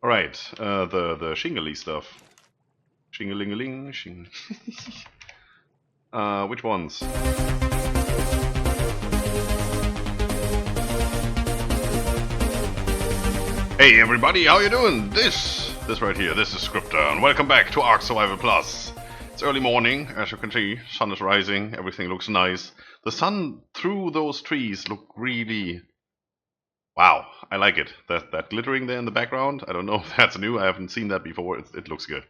Alright, the shingly stuff. Shingalingaling, shing. Which ones? Hey everybody, how you doing? This right here, this is Scryptar, and welcome back to ARK Survival Plus. It's early morning, as you can see, sun is rising, everything looks nice. The sun through those trees look really... Wow, I like it. That glittering there in the background, I don't know if that's new, I haven't seen that before, it looks good.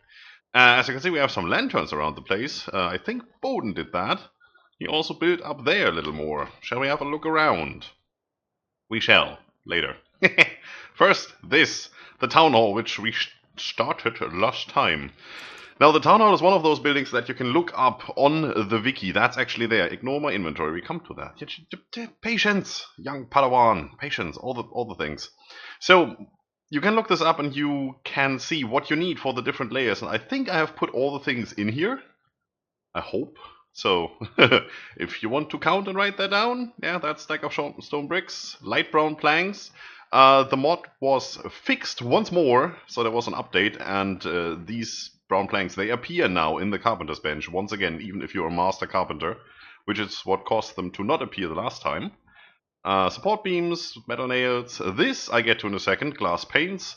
As you can see, we have some lanterns around the place. I think MODDED did that. He also built up there a little more. Shall we have a look around? We shall, later. First, the town hall, which we started last time. Now, the town hall is one of those buildings that you can look up on the wiki. That's actually there. Ignore my inventory. We come to that. Patience, young Padawan. Patience. All the things. So you can look this up, and you can see what you need for the different layers. And I think I have put all the things in here. I hope. So, if you want to count and write that down, yeah, that stack of stone bricks, light brown planks. The mod was fixed once more, so there was an update, and these brown planks, they appear now in the carpenter's bench once again, even if you're a master carpenter, which is what caused them to not appear the last time. Support beams, metal nails, this I get to in a second, glass panes,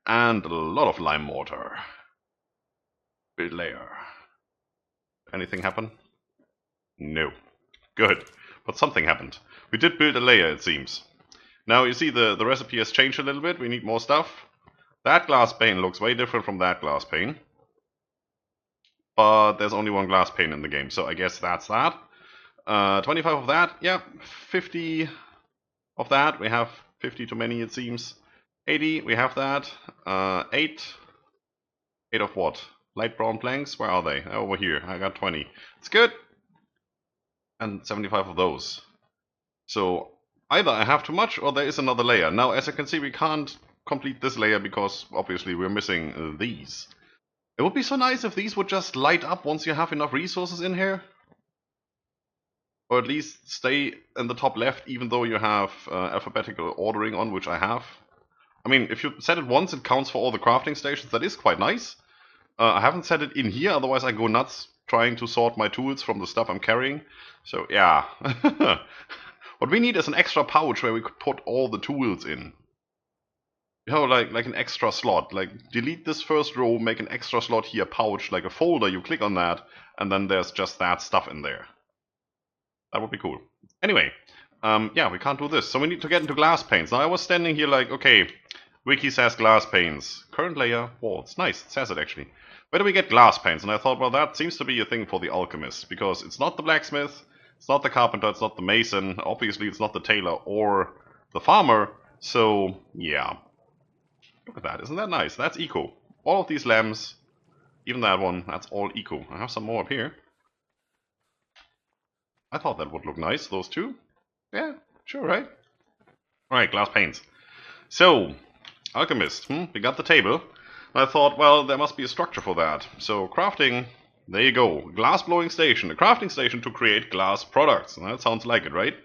and a lot of lime mortar. Build layer. Anything happen? No. Good. But something happened. We did build a layer, it seems. Now, you see the recipe has changed a little bit. We need more stuff. That glass pane looks way different from that glass pane. But there's only one glass pane in the game, so I guess that's that. 25 of that, yeah. 50 of that. We have 50 too many, it seems. 80, we have that. 8 of what? Light brown planks? Where are they? Over here. I got 20. It's good. And 75 of those. So either I have too much or there is another layer. Now, as you can see, we can't complete this layer because obviously we're missing these. It would be so nice if these would just light up once you have enough resources in here. Or at least stay in the top left, even though you have alphabetical ordering on, which I have. I mean, if you set it once, it counts for all the crafting stations. That is quite nice. I haven't set it in here, otherwise I go nuts trying to sort my tools from the stuff I'm carrying. So, yeah. What we need is an extra pouch where we could put all the tools in. You know, like an extra slot. Like, delete this first row, make an extra slot here, pouch, like a folder, you click on that, and then there's just that stuff in there. That would be cool. Anyway, yeah, we can't do this, so we need to get into glass panes. Now, I was standing here like, okay, wiki says glass panes. Current layer, walls. Nice, it says it actually. Where do we get glass panes? And I thought, well, that seems to be a thing for the alchemist, because it's not the blacksmith, it's not the carpenter, it's not the mason, obviously it's not the tailor or the farmer, so yeah. Look at that, isn't that nice? That's eco. All of these lamps, even that one, that's all eco. I have some more up here. I thought that would look nice, those two. Yeah, sure, right? Alright, glass panes. So, alchemist, we got the table. I thought, well, there must be a structure for that. So, crafting, there you go. Glass blowing station. A crafting station to create glass products. That sounds like it, right?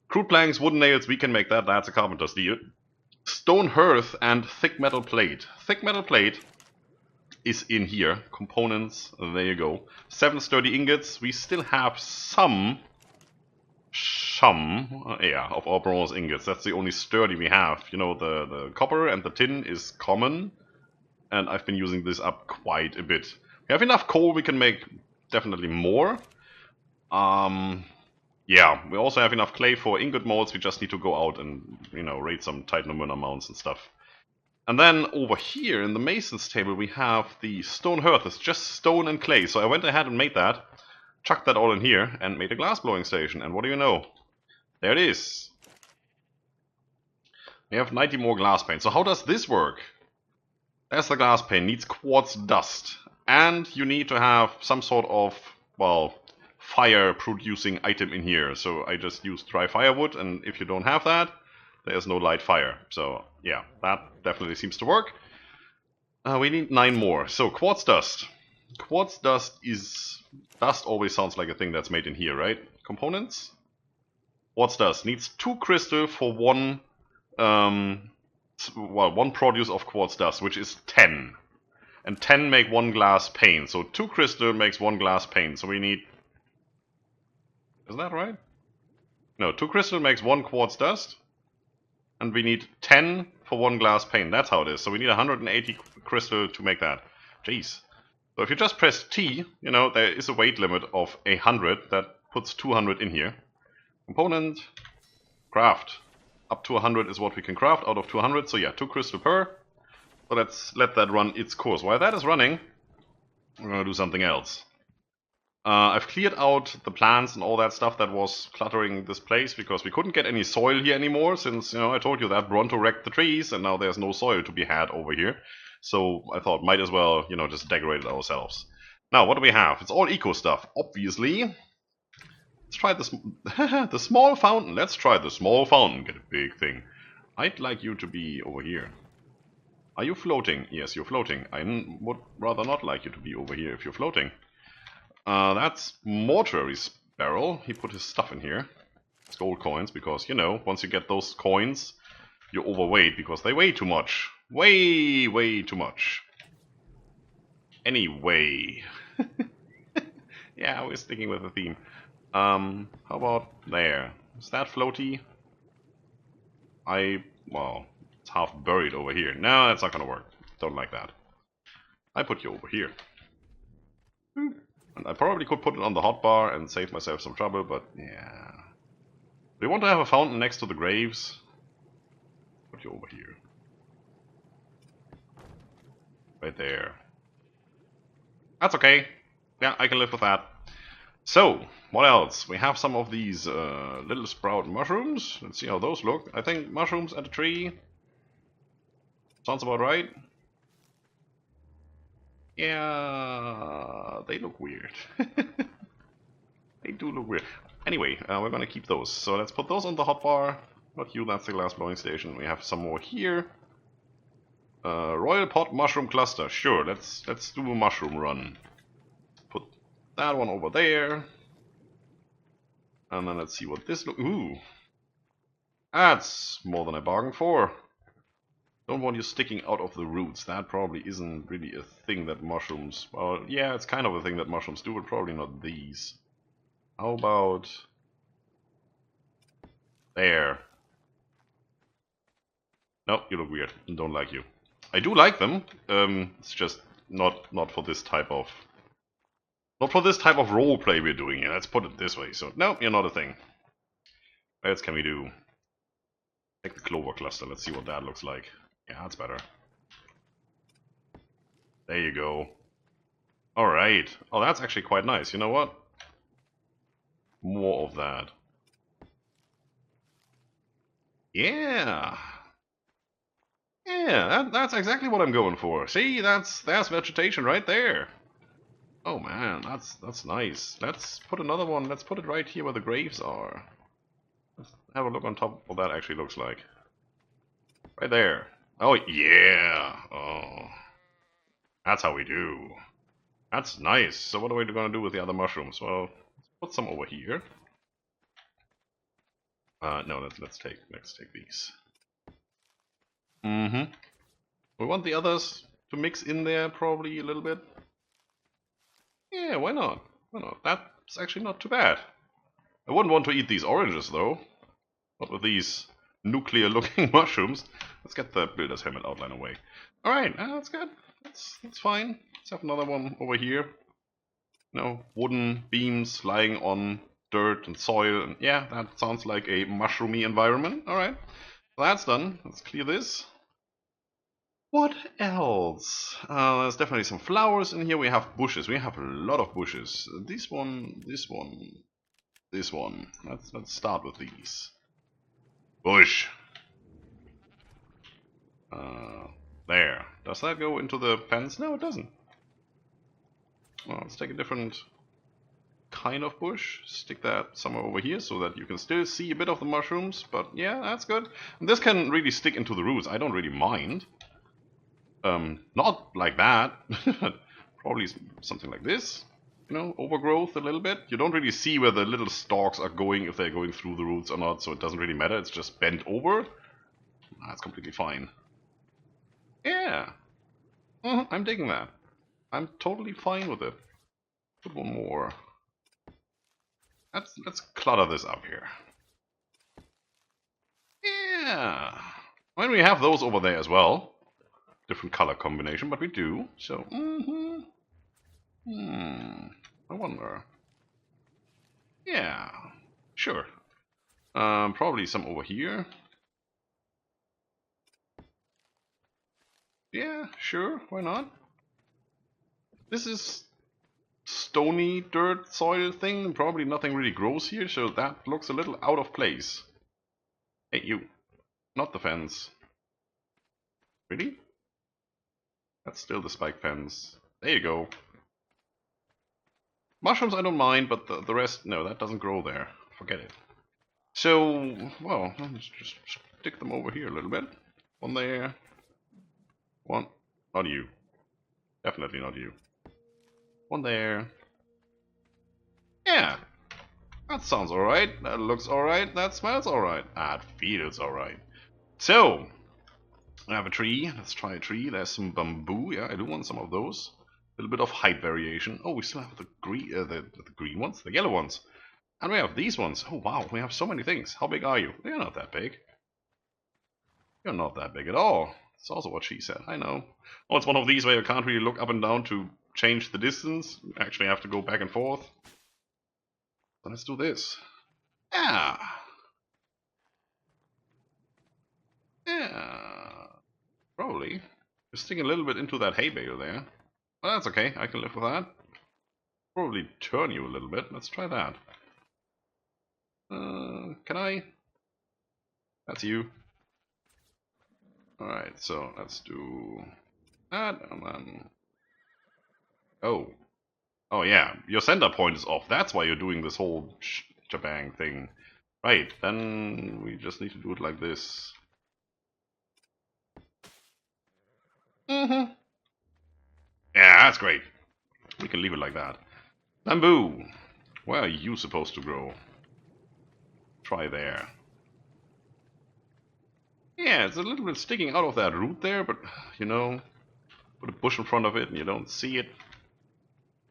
Crude planks, wooden nails, we can make that. That's a carpenter's deal. Stone hearth and thick metal plate. Thick metal plate is in here. Components, there you go. 7 sturdy ingots. We still have some, of our bronze ingots. That's the only sturdy we have. You know, the copper and the tin is common. And I've been using this up quite a bit. We have enough coal, we can make definitely more. Yeah, we also have enough clay for ingot molds, we just need to go out and, you know, raid some Titan amounts and stuff. And then over here in the mason's table we have the stone hearth, it's just stone and clay. So I went ahead and made that, chucked that all in here, and made a glass blowing station. And what do you know? There it is. We have 90 more glass panes. So how does this work? There's the glass pane, needs quartz dust. And you need to have some sort of, well, fire producing item in here. So I just used dry firewood, and if you don't have that, there's no light fire. So yeah, that definitely seems to work. We need 9 more. So quartz dust. Quartz dust is... Dust always sounds like a thing that's made in here, right? Components? Quartz dust needs 2 crystal for 1 well, 1 produce of quartz dust, which is 10. And 10 make 1 glass pane. So 2 crystal makes 1 glass pane. So we need... Is that right? No, 2 crystal makes 1 quartz dust. And we need 10 for 1 glass pane. That's how it is. So we need 180 crystal to make that. Jeez. So if you just press T, you know, there is a weight limit of 100 that puts 200 in here. Component, craft. Up to 100 is what we can craft out of 200. So yeah, 2 crystal per. So let's let that run its course. While that is running, we're going to do something else. I've cleared out the plants and all that stuff that was cluttering this place because we couldn't get any soil here anymore since, you know, I told you that Bronto wrecked the trees and now there's no soil to be had over here. So I thought might as well, you know, just decorate it ourselves. Now, what do we have? It's all eco stuff, obviously. Let's try this. The small fountain. Let's try the small fountain. Get a big thing. I'd like you to be over here. Are you floating? Yes, you're floating. I would rather not like you to be over here if you're floating. That's Mortuary's barrel. He put his stuff in here. It's gold coins because, you know, once you get those coins, you're overweight because they weigh too much. Way too much. Anyway. Yeah, we're sticking with the theme. How about there? Is that floaty? Well, it's half buried over here. No, that's not gonna work. Don't like that. I put you over here. And I probably could put it on the hotbar and save myself some trouble, but yeah. We want to have a fountain next to the graves. Put you over here. Right there. That's okay. Yeah, I can live with that. So, what else? We have some of these little sprout mushrooms. Let's see how those look. I think mushrooms at a tree. Sounds about right. Yeah, they look weird. They do look weird. Anyway, we're gonna keep those. So let's put those on the hotbar. Not you, that's the glass blowing station. We have some more here. Royal Pot Mushroom Cluster. Sure, let's do a mushroom run. Put that one over there. And then let's see what this looks. Ooh. That's more than I bargained for. Don't want you sticking out of the roots. That probably isn't really a thing that mushrooms... Well, yeah, it's kind of a thing that mushrooms do, but probably not these. How about... There. Nope, you look weird. Don't like you. I do like them. It's just not for this type of... Not for this type of roleplay we're doing here. Let's put it this way. So, nope, you're not a thing. What else can we do? Take the clover cluster. Let's see what that looks like. Yeah, that's better. There you go. Alright. Oh, that's actually quite nice. You know what? More of that. Yeah. Yeah, that's exactly what I'm going for. See, that's vegetation right there. Oh man, that's nice. Let's put another one. Let's put it right here where the graves are. Let's have a look on top what that actually looks like. Right there. Oh yeah. Oh, that's how we do. That's nice. So what are we going to do with the other mushrooms? Well, let's put some over here. No, let's take these. We want the others to mix in there probably a little bit. Yeah, why not? Why not? That's actually not too bad. I wouldn't want to eat these oranges though. Not with these nuclear looking mushrooms. Let's get the builder's helmet outline away. Alright, that's good. That's fine. Let's have another one over here. You know, wooden beams lying on dirt and soil. And yeah, that sounds like a mushroomy environment. Alright, that's done. Let's clear this. What else? There's definitely some flowers in here. We have bushes. We have a lot of bushes. This one. Let's start with these. Bush. There. Does that go into the pens? No, it doesn't. Well, let's take a different kind of bush. Stick that somewhere over here so that you can still see a bit of the mushrooms. But yeah, that's good. And this can really stick into the roots. I don't really mind. Not like that. Probably something like this. You know, overgrowth a little bit. You don't really see where the little stalks are going, if they're going through the roots or not, so it doesn't really matter. It's just bent over. That's completely fine. Yeah. I'm digging that. I'm totally fine with it. Put one more. Let's clutter this up here. Yeah. I mean, we have those over there as well. Different color combination, but we do. So, I wonder. Yeah. Sure. Probably some over here. Yeah, sure. Why not? This is stony dirt soil thing. Probably nothing really grows here, so that looks a little out of place. Hey, you. Not the fence. Really? That's still the spike fence. There you go. Mushrooms I don't mind, but the rest, no, that doesn't grow there. Forget it. So, well, let's just stick them over here a little bit. One there. One. Not you. Definitely not you. One there. Yeah. That sounds alright. That looks alright. That smells alright. That feels alright. So, I have a tree. Let's try a tree. There's some bamboo. Yeah, I do want some of those. A little bit of height variation. Oh, we still have the green ones, the yellow ones. And we have these ones. Oh, wow. We have so many things. How big are you? You're not that big. You're not that big at all. That's also what she said. I know. Oh, it's one of these where you can't really look up and down to change the distance. You actually have to go back and forth. So let's do this. Yeah. Yeah. Probably. Just sticking a little bit into that hay bale there. Well, that's okay. I can live with that. Probably turn you a little bit. Let's try that. Can I? That's you. Alright, so let's do that, and then... Oh. Oh yeah, your center point is off. That's why you're doing this whole shebang thing. Right, then we just need to do it like this. Yeah, that's great. We can leave it like that. Bamboo. Where are you supposed to grow? Try there. Yeah, it's a little bit sticking out of that root there, but, you know, put a bush in front of it and you don't see it.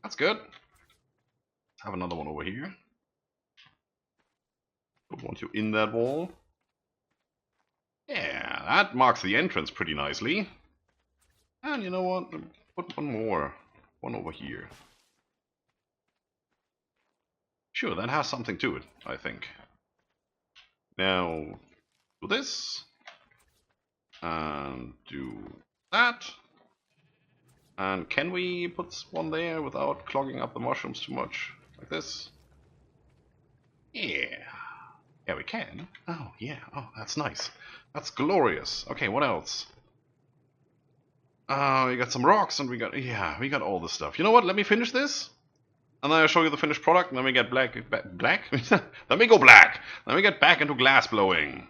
That's good. Let's have another one over here. Don't want you in that wall. Yeah, that marks the entrance pretty nicely. And you know what? Put one more. One over here. Sure, that has something to it, I think. Now, do this. And do that. And can we put one there without clogging up the mushrooms too much? Like this? Yeah. Yeah, we can. Oh, yeah. Oh, that's nice. That's glorious. Okay, what else? We got some rocks and we got all this stuff. You know what? Let me finish this. And then I'll show you the finished product. And then we get black? Let me go black. Then we get back into glass blowing.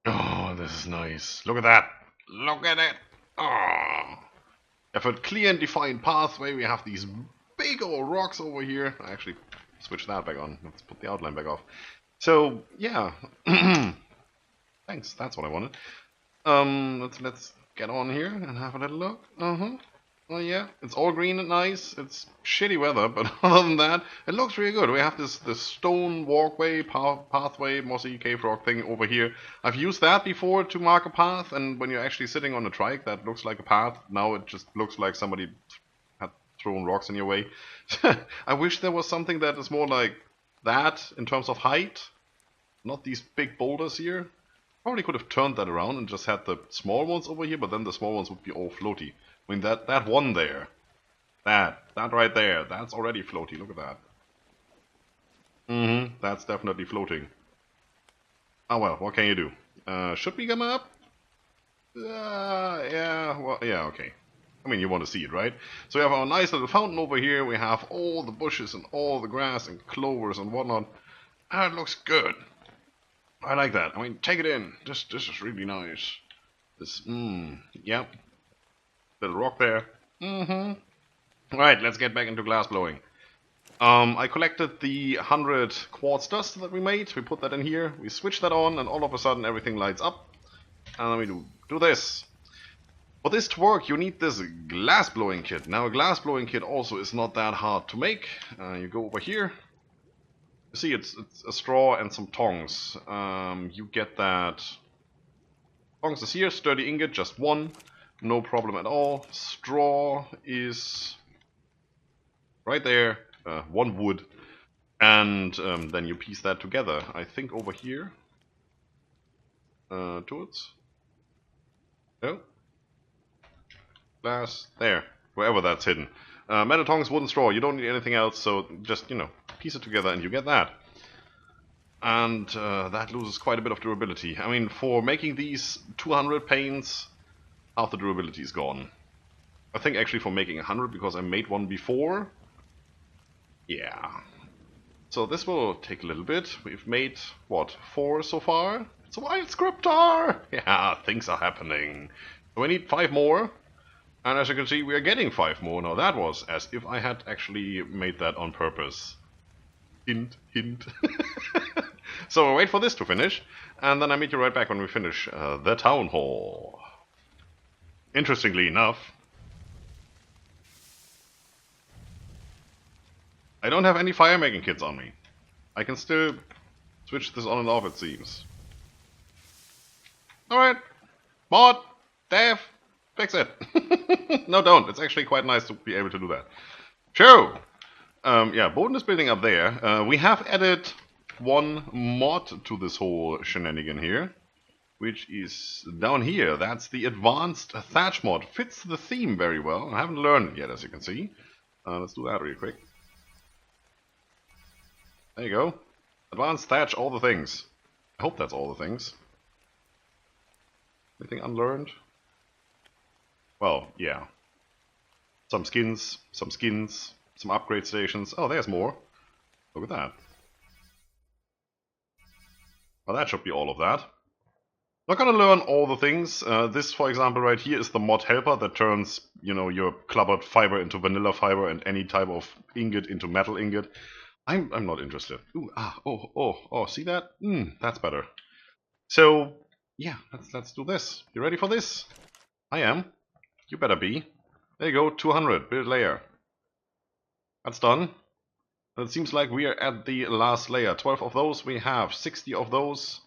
Oh, this is nice. Look at that. Look at it. Oh. If a clear and defined pathway, we have these big old rocks over here. I actually switch that back on. Let's put the outline back off. So, yeah. Thanks, that's what I wanted. Let's get on here and have a little look. Oh yeah, it's all green and nice. It's shitty weather, but other than that, it looks really good. We have this stone walkway, pathway, mossy cave rock thing over here. I've used that before to mark a path, and when you're actually sitting on a trike, that looks like a path. Now it just looks like somebody had thrown rocks in your way. I wish there was something that is more like that in terms of height, not these big boulders here. Probably could have turned that around and just had the small ones over here, but then the small ones would be all floaty. I mean, that one there, that right there, that's already floaty. Look at that. That's definitely floating. Oh well, what can you do? Should we come up? Yeah, well, yeah, okay. I mean, you want to see it, right? So we have our nice little fountain over here. We have all the bushes and all the grass and clovers and whatnot. Ah, it looks good. I like that. I mean, take it in. This is really nice. This, yep. Little rock there. Alright, let's get back into glass blowing. I collected the 100 quartz dust that we made. We put that in here. We switch that on, and all of a sudden everything lights up. And then we do this. For this to work, you need this glass blowing kit. Now, a glass blowing kit also is not that hard to make. You go over here. You see, it's a straw and some tongs. You get that. Tongs is here, sturdy ingot, just one. No problem at all. Straw is right there. One wood. And then you piece that together. I think over here. Towards. No. Glass. There. Wherever that's hidden. Metal tongs, wooden straw. You don't need anything else, so just, you know, piece it together and you get that. And that loses quite a bit of durability. I mean, for making these 200 panes, half the durability is gone. I think actually for making 100, because I made one before. Yeah. So this will take a little bit. We've made, what, 4 so far? It's a wild Scryptar! Yeah, things are happening. So we need 5 more. And as you can see, we are getting 5 more. Now that was as if I had actually made that on purpose. Hint, hint. So we'll wait for this to finish, and then I meet you right back when we finish the town hall. Interestingly enough, I don't have any fire making kits on me. I can still switch this on and off, it seems. Alright, mod, dev, fix it. No, don't. It's actually quite nice to be able to do that. Sure. Yeah, Bowden is building up there. We have added one mod to this whole shenanigan here, which is down here. That's the advanced thatch mod. Fits the theme very well. I haven't learned it yet, as you can see. Let's do that real quick. There you go. Advanced thatch, all the things. I hope that's all the things. Anything unlearned? Well, yeah. Some skins, some upgrade stations. Oh, there's more. Look at that. Well, that should be all of that. Not gonna learn all the things. This, for example, right here is the mod helper that turns, you know, your clubbered fiber into vanilla fiber and any type of ingot into metal ingot. I'm not interested. Ooh, oh, see that? That's better. So, yeah, let's do this. You ready for this? I am. You better be. There you go, 200, build layer. That's done. It seems like we are at the last layer. 12 of those we have, 60 of those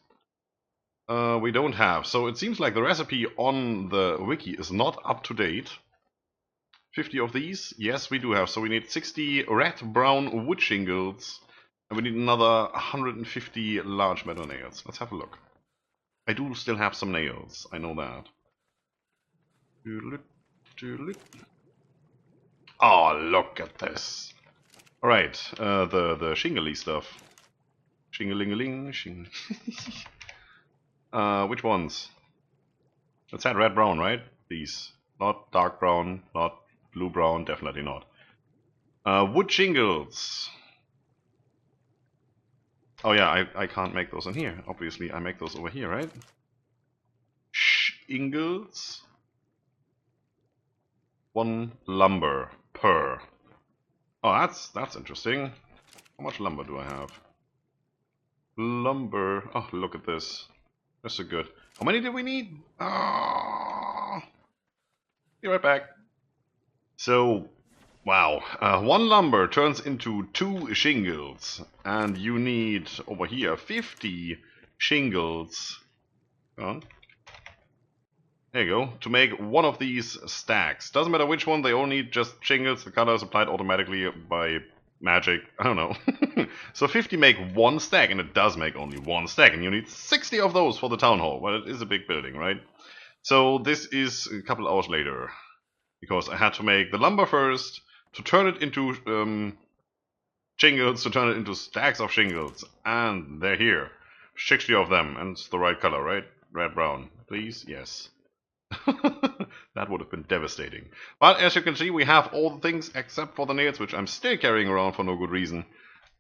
we don't have. So it seems like the recipe on the wiki is not up to date. 50 of these, yes we do have. So we need 60 red-brown wood shingles, and we need another 150 large metal nails. Let's have a look. I do still have some nails, I know that. Oh, look at this. Alright, the shingly stuff. Shingalingaling, shing. Which ones? Let's add red brown, right? These. Not dark brown, not blue brown, definitely not. Wood shingles. Oh yeah, I can't make those in here. Obviously, I make those over here, right? Shingles. 1 lumber per. Oh, that's interesting. How much lumber do I have? Lumber. Oh, look at this. That's so good. How many do we need? Oh, be right back. So, wow. 1 lumber turns into 2 shingles. And you need, over here, 50 shingles. Come on. There you go. To make one of these stacks. Doesn't matter which one, they all need just shingles. The color is applied automatically by magic. I don't know. So 50 make 1 stack, and it does make only 1 stack. And you need 60 of those for the town hall. Well, it is a big building, right? So this is a couple hours later. Because I had to make the lumber first, to turn it into shingles, to turn it into stacks of shingles. And they're here. 60 of them, and it's the right color, right? Red-brown. Please? Yes. That would have been devastating. But as you can see, we have all the things except for the nails, which I'm still carrying around for no good reason.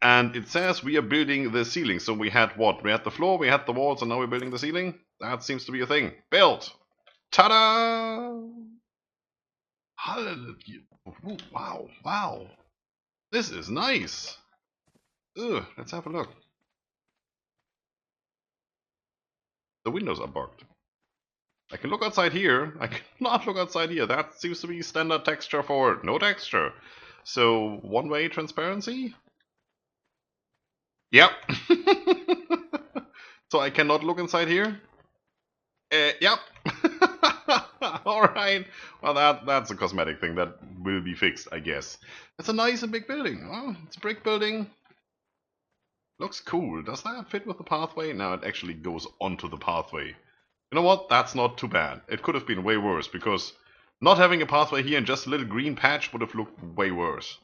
And it says we are building the ceiling. So we had what? We had the floor, we had the walls, and now we're building the ceiling? That seems to be a thing. Built! Ta-da! Ooh, wow, wow. This is nice. Ugh, let's have a look. The windows are bugged. I can look outside here. I cannot look outside here. That seems to be standard texture for no texture. So, one-way transparency? Yep. So I cannot look inside here? Yep. Alright. Well, that's a cosmetic thing that will be fixed, I guess. It's a nice and big building. Oh, it's a brick building. Looks cool. Does that fit with the pathway? No, it actually goes onto the pathway. You know what? That's not too bad. It could have been way worse, because not having a pathway here and just a little green patch would have looked way worse.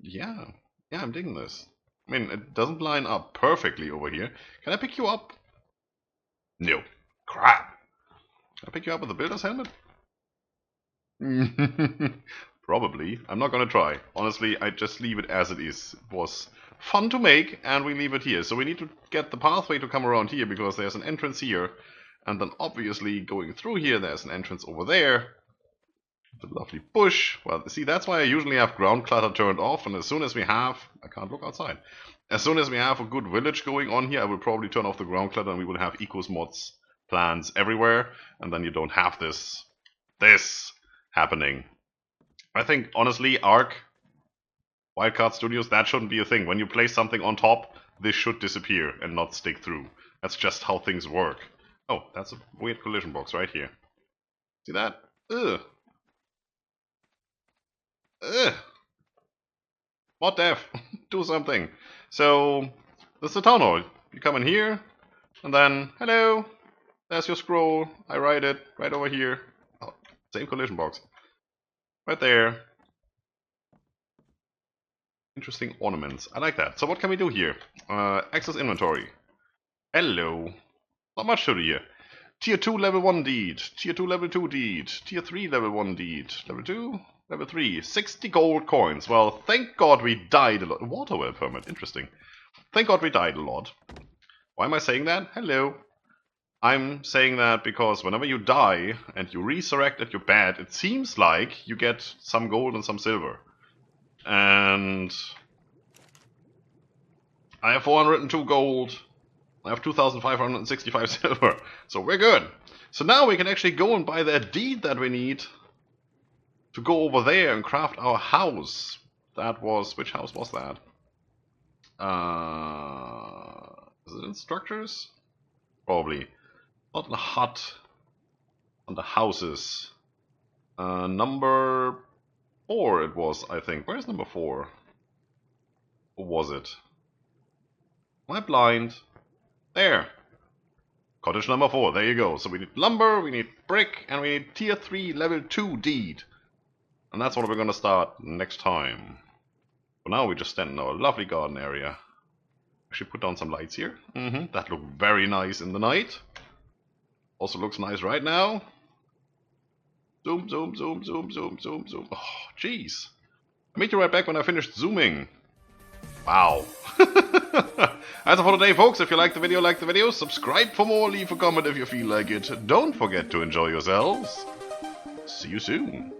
Yeah. Yeah, I'm digging this. I mean, it doesn't line up perfectly over here. Can I pick you up? No. Crap. Can I pick you up with a builder's helmet? Probably. I'm not gonna try. Honestly, I just leave it as it is. It was fun to make, and we leave it here. So we need to get the pathway to come around here, because there's an entrance here. And then obviously going through here, there's an entrance over there. The lovely bush. Well, see, that's why I usually have ground clutter turned off, and as soon as we have... I can't look outside. As soon as we have a good village going on here, I will probably turn off the ground clutter, and we will have ecos mods plans everywhere, and then you don't have this happening. I think, honestly, ARK, Wildcard Studios, that shouldn't be a thing. When you place something on top, this should disappear and not stick through. That's just how things work. Oh, that's a weird collision box right here. See that? Ugh. Ugh. Mod dev, do something. So, this is the town hall. You come in here, and then, hello, there's your scroll. I write it right over here. Oh, same collision box. Right there. Interesting ornaments. I like that. So what can we do here? Access inventory. Hello. Not much to do here. Tier 2 level 1 deed. Tier 2 level 2 deed. Tier 3 level 1 deed. Level 2? Level 3. 60 gold coins. Well, thank God we died a lot. Water well permit. Interesting. Thank God we died a lot. Why am I saying that? Hello. I'm saying that because whenever you die and you resurrect at your bed, it seems like you get some gold and some silver. And I have 402 gold. I have 2,565 silver. So we're good. So now we can actually go and buy that deed that we need to go over there and craft our house. That was... which house was that? Is it in structures? Probably. Not the hut. On the houses. Number 4 it was, I think. Where's number 4? Or was it? Am I blind? There. Cottage number 4. There you go. So we need lumber, we need brick, and we need tier 3 level 2 deed. And that's what we're gonna start next time. For now we just stand in our lovely garden area. Actually put down some lights here. That looked very nice in the night. Also looks nice right now. Zoom, zoom, zoom, zoom, zoom, zoom, zoom. Oh, jeez. I'll meet you right back when I finished zooming. Wow. That's all for today, folks. If you liked the video, subscribe for more, leave a comment if you feel like it. Don't forget to enjoy yourselves. See you soon.